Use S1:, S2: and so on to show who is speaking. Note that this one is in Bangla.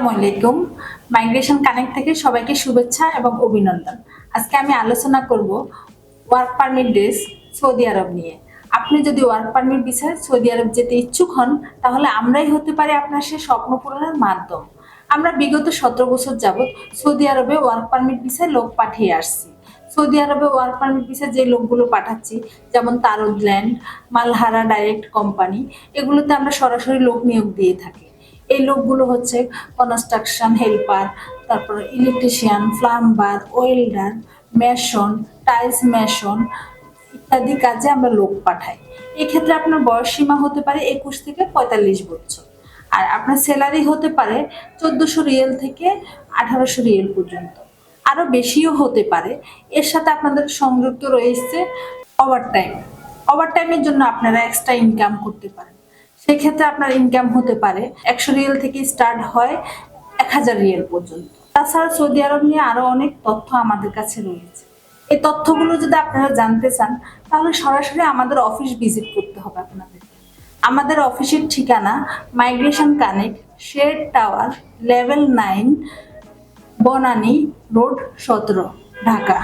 S1: আসসালামু আলাইকুম। মাইগ্রেশন কানেক্ট থেকে সবাইকে শুভেচ্ছা এবং অভিনন্দন। আজকে আমি আলোচনা করব ওয়ার্ক পারমিট ডেজ সৌদি আরব নিয়ে। আপনি যদি ওয়ার্ক পারমিট ভিসায় সৌদি আরব যেতে ইচ্ছুক হন, তাহলে আমরাই হতে পারি আপনার সেই স্বপ্ন পূরণের মাধ্যম। আমরা বিগত 17 বছর যাবৎ সৌদি আরবে ওয়ার্ক পারমিট ভিসায় লোক পাঠিয়ে আসছি। সৌদি আরবে ওয়ার্ক পারমিট ভিসা যে লোকগুলো পাঠাচ্ছি, যেমন তারুদল্যান্ড, মালহারা ডাইরেক্ট কোম্পানি, এগুলোতে আমরা সরাসরি লোক নিয়োগ দিয়ে থাকি। এই লোকগুলো হচ্ছে কনস্ট্রাকশন হেল্পার, তারপর electrician, plumber, welder, mason, tiles mason ইত্যাদি কাজে আমরা লোক পাঠাই। এক্ষেত্রে আপনার বয়স সীমা হতে পারে 21 থেকে 45 বছর, আর আপনার স্যালারি হতে পারে 1400 রিয়াল থেকে 1800 রিয়াল পর্যন্ত, আরো বেশিও হতে পারে। এর সাথে আপনাদের সংযুক্ত রয়েছে ওভারটাইম। ওভারটাইমের জন্য আপনারা এক্সট্রা ইনকাম করতে পারেন। সেক্ষেত্রে আপনার ইনকাম হতে পারে 100 রিয়াল থেকে স্টার্ট হয় 1000 রিয়াল পর্যন্ত। তাছাড়া সৌদি আরব নিয়ে আরো অনেক তথ্য আমাদের কাছে রয়েছে। এই তথ্যগুলো যদি আপনারা জানতে চান, তাহলে সরাসরি আমাদের অফিস ভিজিট করতে হবে আপনাদের। আমাদের অফিসের ঠিকানা migration connect, shed tower, level 9, Banani road 17, Dhaka.